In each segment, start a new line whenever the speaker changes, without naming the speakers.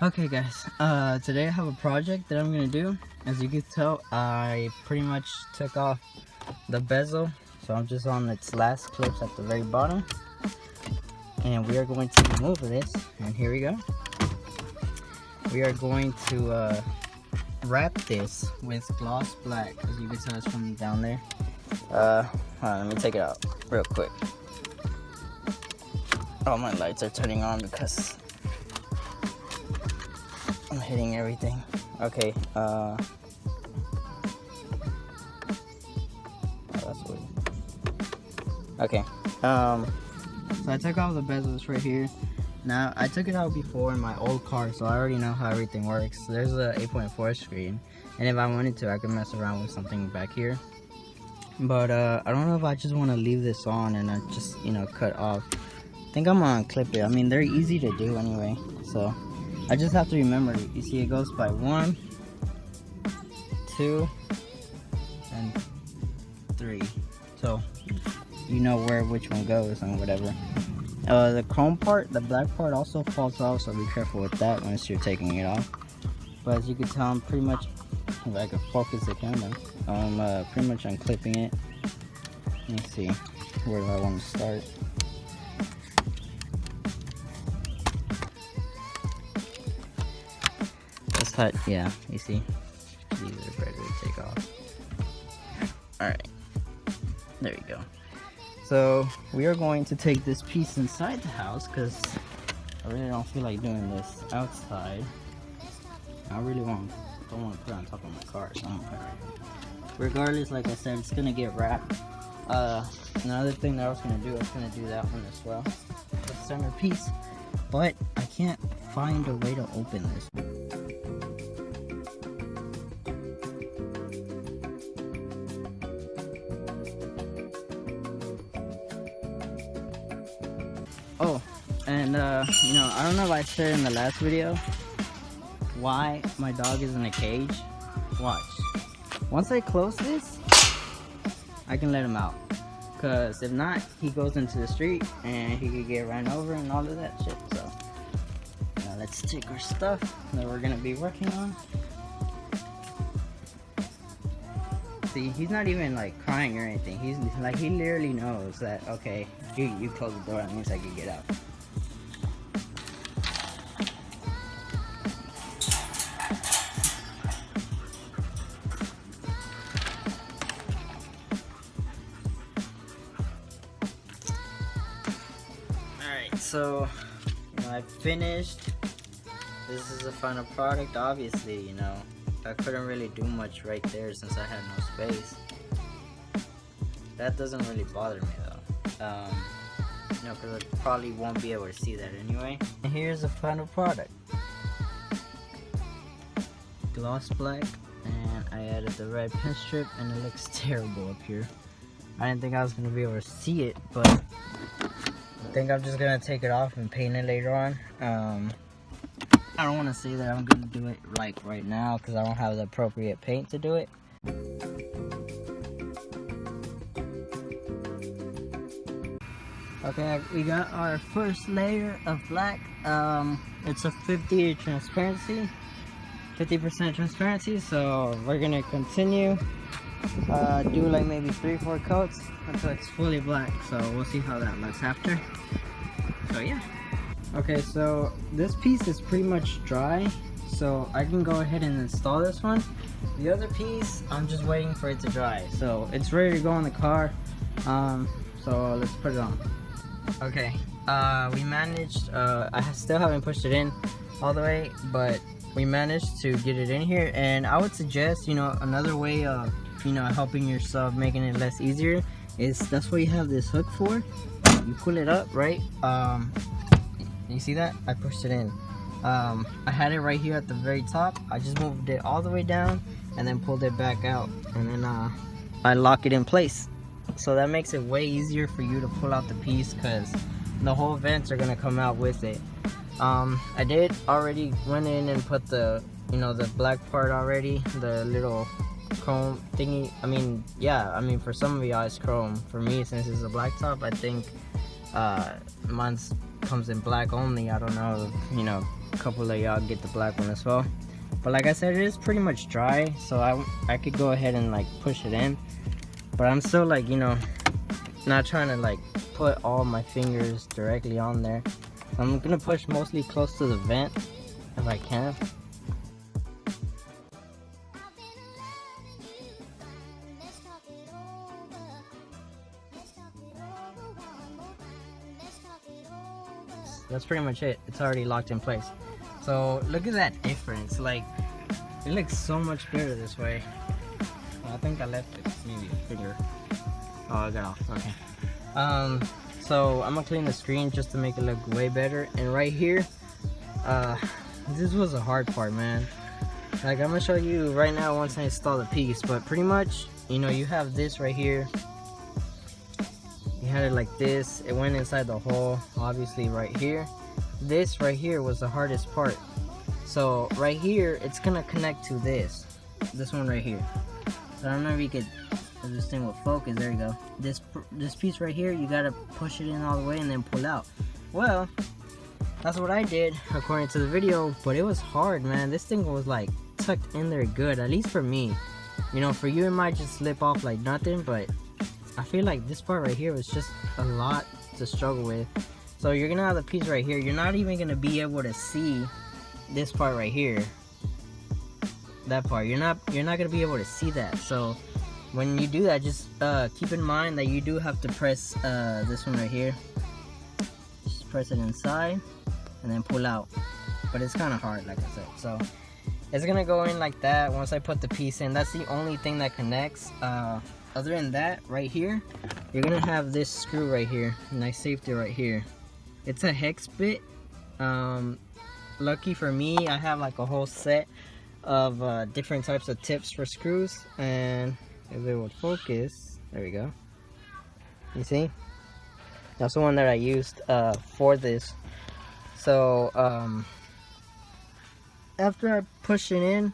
Okay guys, today I have a project that I'm gonna do. As you can tell, I pretty much took off the bezel, so I'm just on its last clips at the very bottom, and we are going to remove this. And here we go. We are going to wrap this with gloss black. As you can tell, it's from down there. Hold on, let me take it out real quick. All my lights are turning on because I'm hitting everything. Okay, oh, that's weird. Okay, so I took off the bezels right here. Now, I took it out before in my old car, so I already know how everything works. There's a 8.4 screen, and if I wanted to, I could mess around with something back here. But I don't know if I just want to leave this on and I just, cut off. I think I'm gonna clip it. I mean, they're easy to do anyway, so I just have to remember. You see, it goes by 1, 2, and 3. So you know which one goes and whatever. The chrome part, the black part, also falls off, so be careful with that once you're taking it off. But as you can tell, I'm pretty much, if I can focus the camera, I'm pretty much unclipping it. Let me see, where do I want to start? Yeah, you see, these are ready to take off. Alright, there we go. So we are going to take this piece inside the house because I really don't feel like doing this outside. I really don't want to put it on top of my car, so I'm gonna put it right here. Regardless, like I said, it's gonna get wrapped. Another thing that I was gonna do that one as well, the centerpiece, but I can't find a way to open this. Oh, and I don't know if I said in the last video why my dog is in a cage. Watch. Once I close this, I can let him out. Because if not, he goes into the street and he could get ran over and all of that shit. So, now let's take our stuff that we're going to be working on. See, he's not even like crying or anything. He's like, he literally knows that, okay, you close the door, that means I can get out. Alright, so I finished. This is the final product. Obviously, I couldn't really do much right there since I had no space. That doesn't really bother me though. Because I probably won't be able to see that anyway. And here's the final product. Gloss black, and I added the red pin strip, and it looks terrible up here. I didn't think I was going to be able to see it, but I think I'm just going to take it off and paint it later on. I don't want to say that I'm going to do it like right now because I don't have the appropriate paint to do it. Okay, we got our first layer of black. It's a 50% transparency, so we're going to continue. Do like maybe 3-4 coats until it's fully black, so we'll see how that looks after. So yeah. Okay, so this piece is pretty much dry, so I can go ahead and install this one. The other piece, I'm just waiting for it to dry, so it's ready to go in the car. So let's put it on. Okay, we managed, I still haven't pushed it in all the way, but we managed to get it in here. And I would suggest, another way of, helping yourself, making it less easier, is that's what you have this hook for. You pull it up, right? You see that? I pushed it in. I had it right here at the very top. I just moved it all the way down and then pulled it back out, and then I lock it in place. So that makes it way easier for you to pull out the piece because the whole vents are gonna come out with it. I did already went in and put the the black part already, the little chrome thingy. For some of y'all it's chrome. For me, since it's a black top, I think mine's comes in black only. I don't know if, you know, a couple of y'all get the black one as well. But like I said, it is pretty much dry, so I could go ahead and like push it in. But I'm still like, you know, not trying to like put all my fingers directly on there. I'm gonna push mostly close to the vent if I can. That's pretty much it. It's already locked in place. So look at that difference. Like, it looks so much better this way. I think I left it maybe a finger. Oh, I got off. Okay. So I'm gonna clean the screen just to make it look way better. And right here, this was a hard part, man. Like, I'm gonna show you right now once I install the piece. But pretty much, you know, you have this right here. You had it like this. It went inside the hole, obviously right here. This right here was the hardest part. So right here, it's gonna connect to this one right here. So I don't know if you could, if this thing will focus. There you go. This piece right here, you gotta push it in all the way and then pull out. Well, that's what I did according to the video, but it was hard, man. This thing was like tucked in there good, at least for me. You know, for you it might just slip off like nothing, but I feel like this part right here was just a lot to struggle with. So you're gonna have the piece right here. You're not even gonna be able to see this part right here. That part, you're not gonna be able to see that. So when you do that, just keep in mind that you do have to press this one right here. Just press it inside and then pull out. But it's kind of hard, like I said. So it's gonna go in like that. Once I put the piece in, that's the only thing that connects. Other than that, right here, you're gonna have this screw right here, nice safety right here. It's a hex bit. Lucky for me, I have like a whole set of different types of tips for screws, and if it would focus, there we go. You see? That's the one that I used for this. So after I push it in,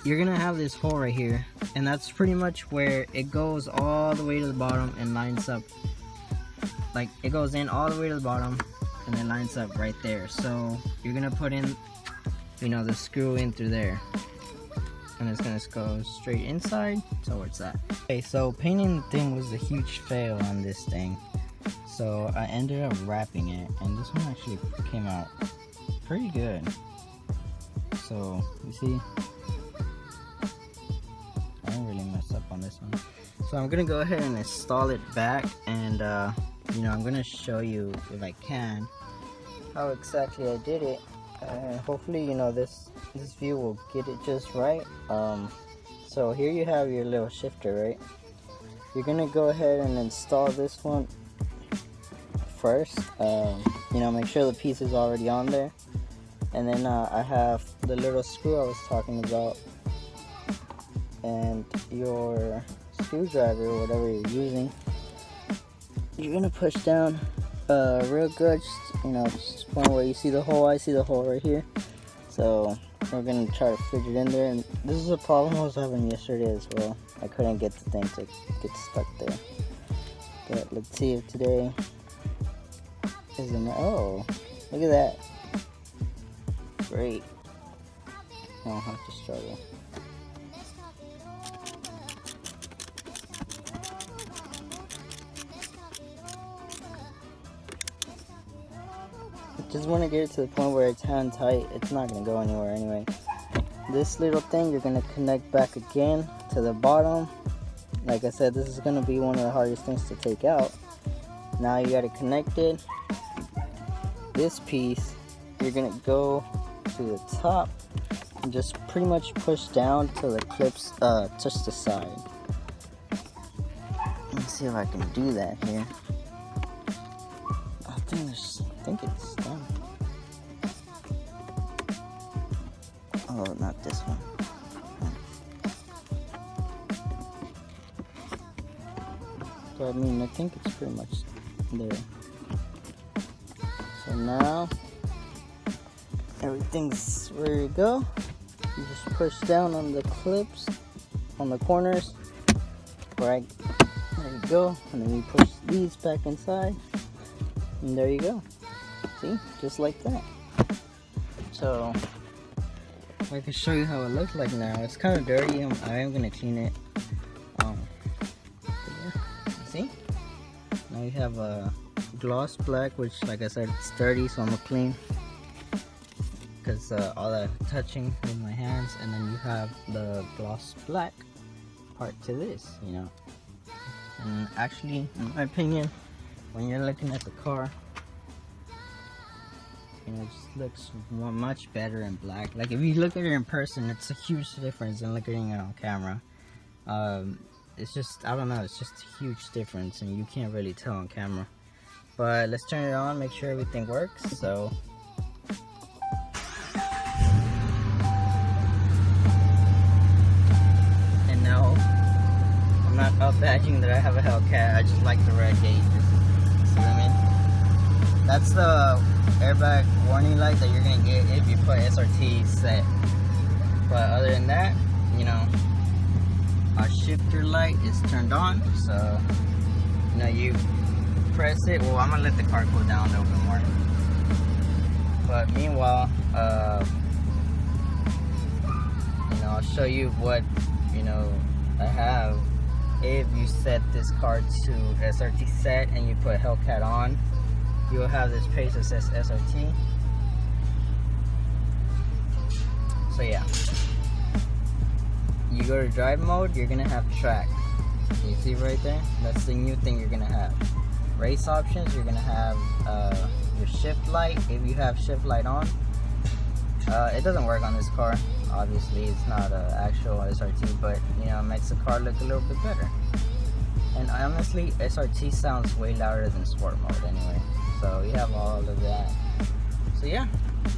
you're gonna have this hole right here, and that's pretty much where it goes all the way to the bottom and lines up. Like, it goes in all the way to the bottom and then lines up right there. So you're gonna put in, you know, the screw in through there, and it's gonna go straight inside towards that. Okay, so painting the thing was a huge fail on this thing, so I ended up wrapping it, and this one actually came out pretty good. So you see, I didn't really mess up on this one. So I'm gonna go ahead and install it back, and you know, I'm gonna show you, if I can, how exactly I did it. Hopefully, you know, this view will get it just right. So here you have your little shifter, right? You're gonna go ahead and install this one first. You know, make sure the piece is already on there, and then I have the little screw I was talking about, and your screwdriver or whatever you're using. You're gonna push down real good, just, you know, just one where you see the hole. I see the hole right here, so we're gonna try to fit it in there. And this is a problem I was having yesterday as well. I couldn't get the thing to get stuck there, but let's see if today is an, oh, look at that, great. I don't have to struggle. Just want to get it to the point where it's hand tight. It's not going to go anywhere anyway. This little thing, you're going to connect back again to the bottom. Like I said, this is going to be one of the hardest things to take out. Now you got to connect it. This piece, you're going to go to the top and just pretty much push down till the clips touch the side. Let's see if I can do that here. I think it's done. Oh, not this one. So I mean, I think it's pretty much there. So now everything's ready to go. You just push down on the clips on the corners. Right, there you go. And then you push these back inside. And there you go. See, just like that. So I can show you how it looks like now. It's kind of dirty. I am gonna clean it. Yeah. See? Now you have a gloss black, which, like I said, it's dirty, so I'm gonna clean because all that touching with my hands. And then you have the gloss black part to this, you know. And actually, in my opinion, when you're looking at the car, you know, it just looks much better in black. Like if you look at it in person, it's a huge difference than looking at it on camera. It's just, I don't know, it's just a huge difference, and you can't really tell on camera. But let's turn it on, make sure everything works. So and now I'm not up badging that I have a Hellcat. I just like the red gauges. See what I mean? That's the airbag warning light that you're gonna get if you put SRT set. But other than that, you know, our shifter light is turned on, so you know, you press it. Well, I'm gonna let the car cool down a little bit more. But meanwhile, you know, I'll show you what, you know, I have. If you set this car to SRT set and you put Hellcat on, you'll have this page that says SRT. So yeah, you go to drive mode, you're gonna have track. You see right there? That's the new thing you're gonna have. Race options, you're gonna have your shift light. If you have shift light on, it doesn't work on this car. Obviously, it's not an actual SRT, but you know, it makes the car look a little bit better. And honestly, SRT sounds way louder than sport mode anyway. So you have all of that. So yeah,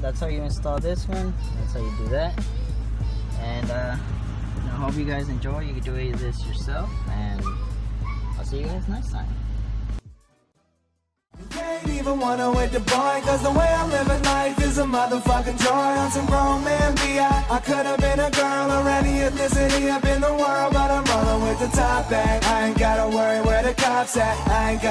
that's how you install this one. That's how you do that. And you know, hope you guys enjoy. You can do this yourself, and I'll see you guys next time.
Ain't even wanna wait the boy, cause the way I'm living life is a motherfucking joy. On some grown man I could've been a girl or any ethnicity up in the world, but I'm rolling with the top bag. I ain't gotta worry where the cops at. I ain't got